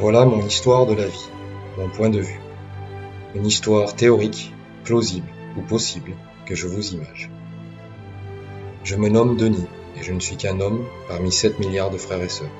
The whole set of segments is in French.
Voilà mon histoire de la vie, mon point de vue. Une histoire théorique, plausible ou possible que je vous image. Je me nomme Denis et je ne suis qu'un homme parmi 7 milliards de frères et sœurs.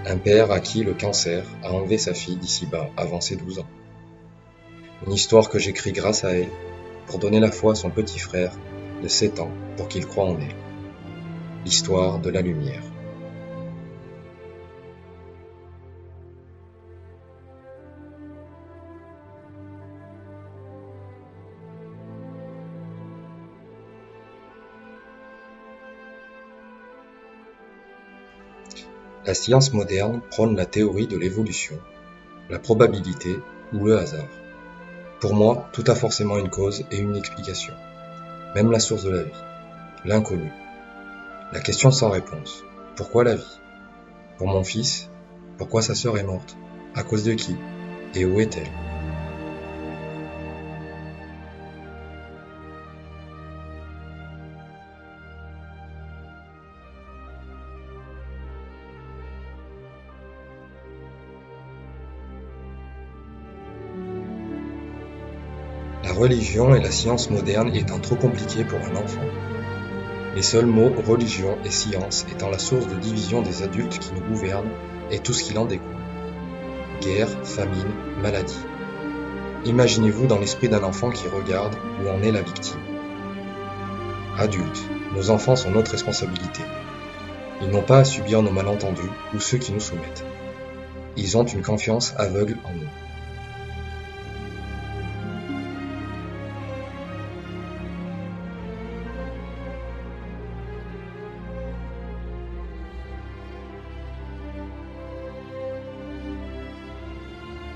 Un père à qui le cancer a enlevé sa fille d'ici-bas avant ses 12 ans. Une histoire que j'écris grâce à elle pour donner la foi à son petit frère de 7 ans pour qu'il croie en elle. L'histoire de la lumière. La science moderne prône la théorie de l'évolution, la probabilité ou le hasard. Pour moi, tout a forcément une cause et une explication. Même la source de la vie, l'inconnu. La question sans réponse. Pourquoi la vie? Pour mon fils, pourquoi sa sœur est morte? À cause de qui? Et où est-elle? La religion et la science moderne étant trop compliquées pour un enfant. Les seuls mots religion et science étant la source de division des adultes qui nous gouvernent et tout ce qu'il en découle. Guerre, famine, maladie. Imaginez-vous dans l'esprit d'un enfant qui regarde où en est la victime. Adultes, nos enfants sont notre responsabilité. Ils n'ont pas à subir nos malentendus ou ceux qui nous soumettent. Ils ont une confiance aveugle en nous.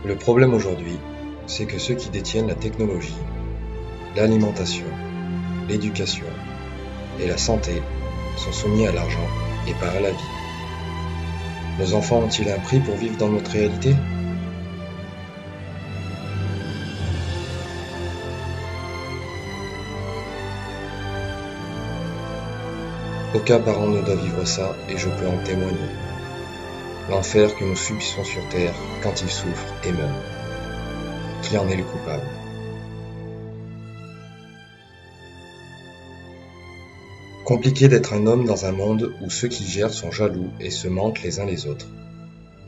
Le problème aujourd'hui, c'est que ceux qui détiennent la technologie, l'alimentation, l'éducation et la santé sont soumis à l'argent et pas à la vie. Nos enfants ont-ils un prix pour vivre dans notre réalité? Aucun parent ne doit vivre ça et je peux en témoigner. L'enfer que nous subissons sur terre quand ils souffrent et meurent. Qui en est le coupable? Compliqué d'être un homme dans un monde où ceux qui gèrent sont jaloux et se mentent les uns les autres,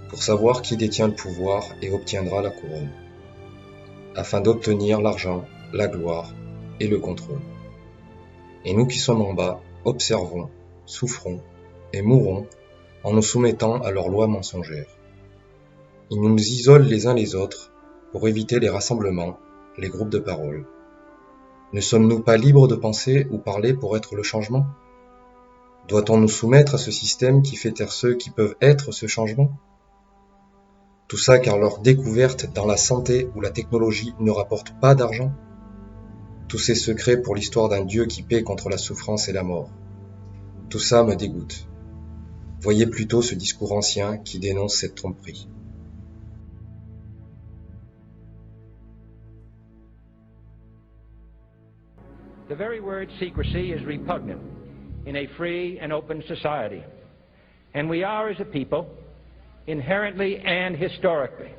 pour savoir qui détient le pouvoir et obtiendra la couronne, afin d'obtenir l'argent, la gloire et le contrôle. Et nous qui sommes en bas, observons, souffrons et mourrons en nous soumettant à leurs lois mensongères. Ils nous isolent les uns les autres pour éviter les rassemblements, les groupes de parole. Ne sommes-nous pas libres de penser ou parler pour être le changement? Doit-on nous soumettre à ce système qui fait taire ceux qui peuvent être ce changement? Tout ça car leur découverte dans la santé ou la technologie ne rapporte pas d'argent? Tous ces secrets pour l'histoire d'un Dieu qui paie contre la souffrance et la mort. Tout ça me dégoûte. Voyez plutôt ce discours ancien qui dénonce cette tromperie. The very word secrecy is repugnant in a free and open society. And we are, as a people, inherently and historically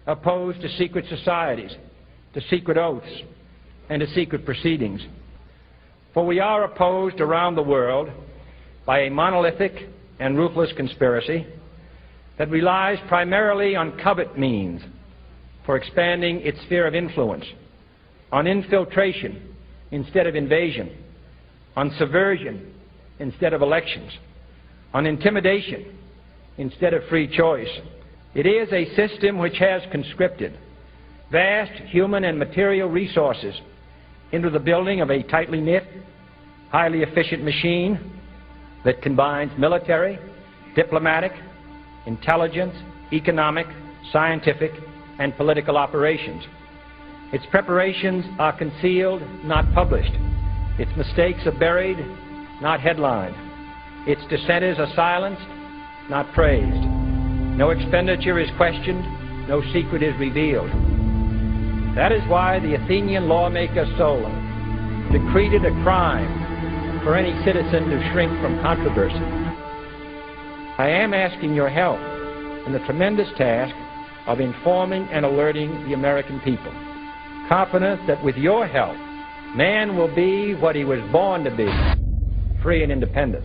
opposed to secret societies, to secret oaths, and to secret proceedings. For we are opposed around the world by a monolithic and ruthless conspiracy that relies primarily on covert means for expanding its sphere of influence, on infiltration instead of invasion, on subversion instead of elections, on intimidation instead of free choice. It is a system which has conscripted vast human and material resources into the building of a tightly knit, highly efficient machine that combines military, diplomatic, intelligence, economic, scientific, and political operations. Its preparations are concealed, not published. Its mistakes are buried, not headlined. Its dissenters are silenced, not praised. No expenditure is questioned, no secret is revealed. That is why the Athenian lawmaker Solon decreed it a crime for any citizen to shrink from controversy. I am asking your help in the tremendous task of informing and alerting the American people, confident that with your help, man will be what he was born to be, free and independent.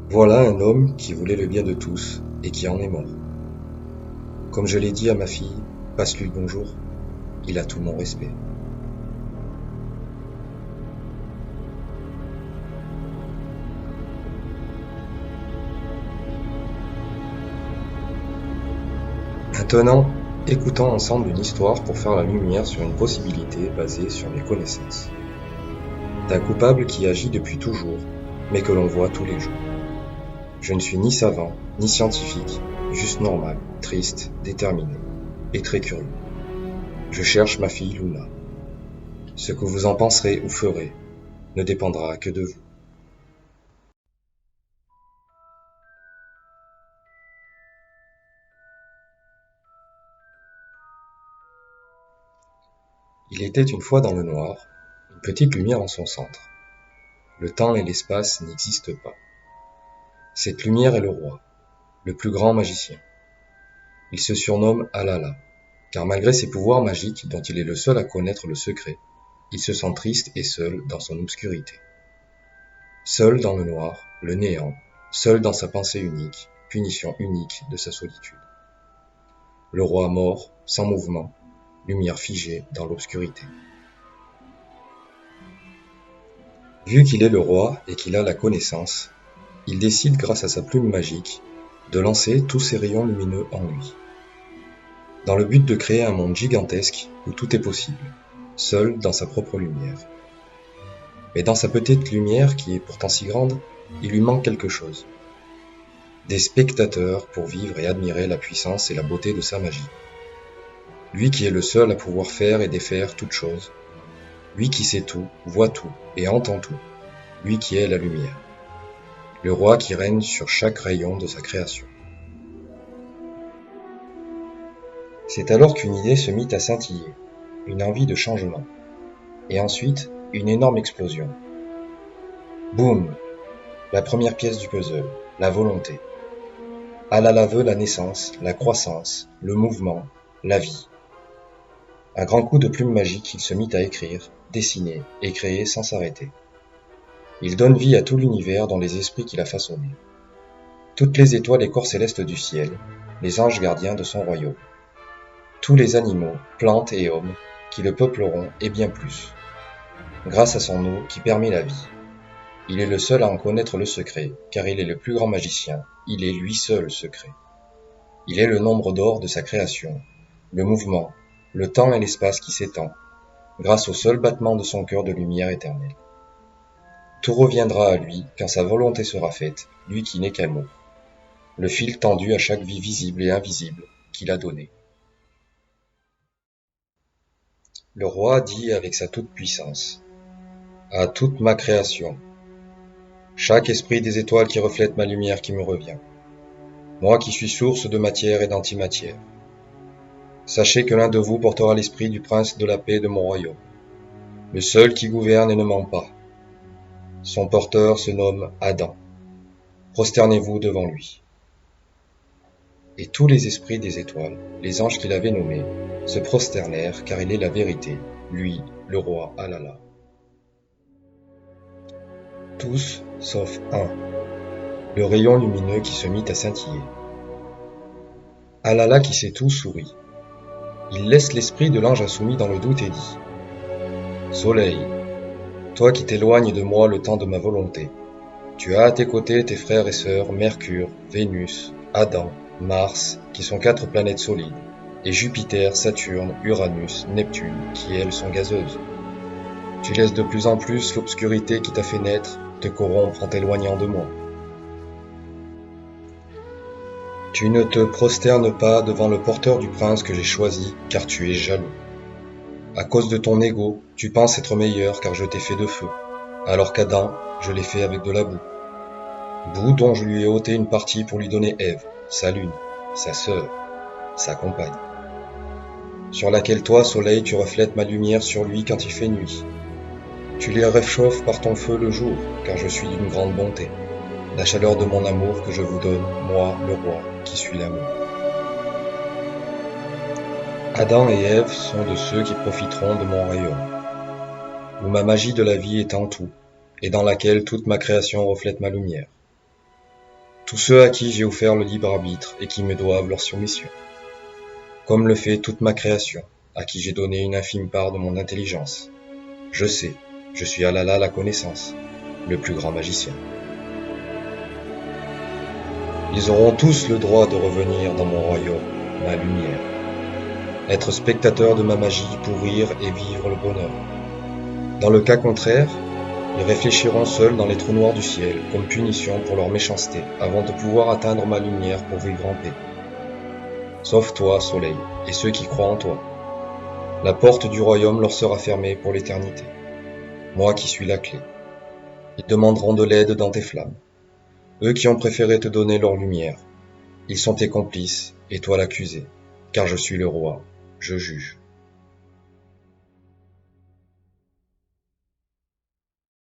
Voilà un homme qui voulait le bien de tous et qui en est mort. Comme je l'ai dit à ma fille, passe-lui le bonjour, il a tout mon respect. Maintenant, écoutons ensemble une histoire pour faire la lumière sur une possibilité basée sur mes connaissances. D'un coupable qui agit depuis toujours, mais que l'on voit tous les jours. Je ne suis ni savant, ni scientifique, juste normal, triste, déterminé, et très curieux. Je cherche ma fille Luna. Ce que vous en penserez ou ferez ne dépendra que de vous. Il était une fois dans le noir, une petite lumière en son centre. Le temps et l'espace n'existent pas. Cette lumière est le roi, le plus grand magicien. Il se surnomme Alala, car malgré ses pouvoirs magiques dont il est le seul à connaître le secret, il se sent triste et seul dans son obscurité. Seul dans le noir, le néant, seul dans sa pensée unique, punition unique de sa solitude. Le roi mort, sans mouvement, lumière figée dans l'obscurité. Vu qu'il est le roi et qu'il a la connaissance, il décide grâce à sa plume magique de lancer tous ses rayons lumineux en lui, dans le but de créer un monde gigantesque où tout est possible, seul dans sa propre lumière. Mais dans sa petite lumière qui est pourtant si grande, il lui manque quelque chose. Des spectateurs pour vivre et admirer la puissance et la beauté de sa magie. Lui qui est le seul à pouvoir faire et défaire toute chose. Lui qui sait tout, voit tout et entend tout. Lui qui est la lumière. Le roi qui règne sur chaque rayon de sa création. C'est alors qu'une idée se mit à scintiller, une envie de changement. Et ensuite, une énorme explosion. Boum! La première pièce du puzzle, la volonté. Alala veut la naissance, la croissance, le mouvement, la vie. À grands coups de plume magique, il se mit à écrire, dessiner et créer sans s'arrêter. Il donne vie à tout l'univers dans les esprits qu'il a façonnés. Toutes les étoiles et corps célestes du ciel, les anges gardiens de son royaume. Tous les animaux, plantes et hommes qui le peupleront et bien plus. Grâce à son eau qui permet la vie. Il est le seul à en connaître le secret, car il est le plus grand magicien, il est lui seul secret. Il est le nombre d'or de sa création, le mouvement, le temps et l'espace qui s'étend, grâce au seul battement de son cœur de lumière éternelle. Tout reviendra à lui quand sa volonté sera faite, lui qui n'est qu'amour. Le fil tendu à chaque vie visible et invisible qu'il a donnée. Le roi dit avec sa toute-puissance, « À toute ma création, chaque esprit des étoiles qui reflète ma lumière qui me revient, moi qui suis source de matière et d'antimatière, sachez que l'un de vous portera l'esprit du prince de la paix de mon royaume, le seul qui gouverne et ne ment pas. Son porteur se nomme Adam. Prosternez-vous devant lui. » Et tous les esprits des étoiles, les anges qu'il avait nommés, se prosternèrent car il est la vérité, lui, le roi Alala. Tous, sauf un, le rayon lumineux qui se mit à scintiller. Alala qui sait tout sourit. Il laisse l'esprit de l'ange insoumis dans le doute et dit « Soleil, toi qui t'éloignes de moi le temps de ma volonté, tu as à tes côtés tes frères et sœurs Mercure, Vénus, Adam, Mars, qui sont 4 planètes solides, et Jupiter, Saturne, Uranus, Neptune, qui elles sont gazeuses. Tu laisses de plus en plus l'obscurité qui t'a fait naître te corrompre en t'éloignant de moi. Tu ne te prosternes pas devant le porteur du prince que j'ai choisi, car tu es jaloux. À cause de ton ego, tu penses être meilleur car je t'ai fait de feu, alors qu'Adam, je l'ai fait avec de la boue. Boue dont je lui ai ôté une partie pour lui donner Ève, sa lune, sa sœur, sa compagne. sur laquelle toi, soleil, tu reflètes ma lumière sur lui quand il fait nuit. Tu les réchauffes par ton feu le jour, car je suis d'une grande bonté, la chaleur de mon amour que je vous donne, moi, le roi, qui suis l'amour. Adam et Ève sont de ceux qui profiteront de mon royaume, où ma magie de la vie est en tout, et dans laquelle toute ma création reflète ma lumière. Tous ceux à qui j'ai offert le libre arbitre et qui me doivent leur soumission, comme le fait toute ma création, à qui j'ai donné une infime part de mon intelligence. Je sais, je suis Alala la connaissance, le plus grand magicien. Ils auront tous le droit de revenir dans mon royaume, ma lumière, être spectateurs de ma magie pour rire et vivre le bonheur. Dans le cas contraire, ils réfléchiront seuls dans les trous noirs du ciel, comme punition pour leur méchanceté, avant de pouvoir atteindre ma lumière pour vivre en paix. Sauf toi, soleil, et ceux qui croient en toi. La porte du royaume leur sera fermée pour l'éternité. Moi qui suis la clé. Ils demanderont de l'aide dans tes flammes. Eux qui ont préféré te donner leur lumière. Ils sont tes complices, et toi l'accusé, car je suis le roi, je juge.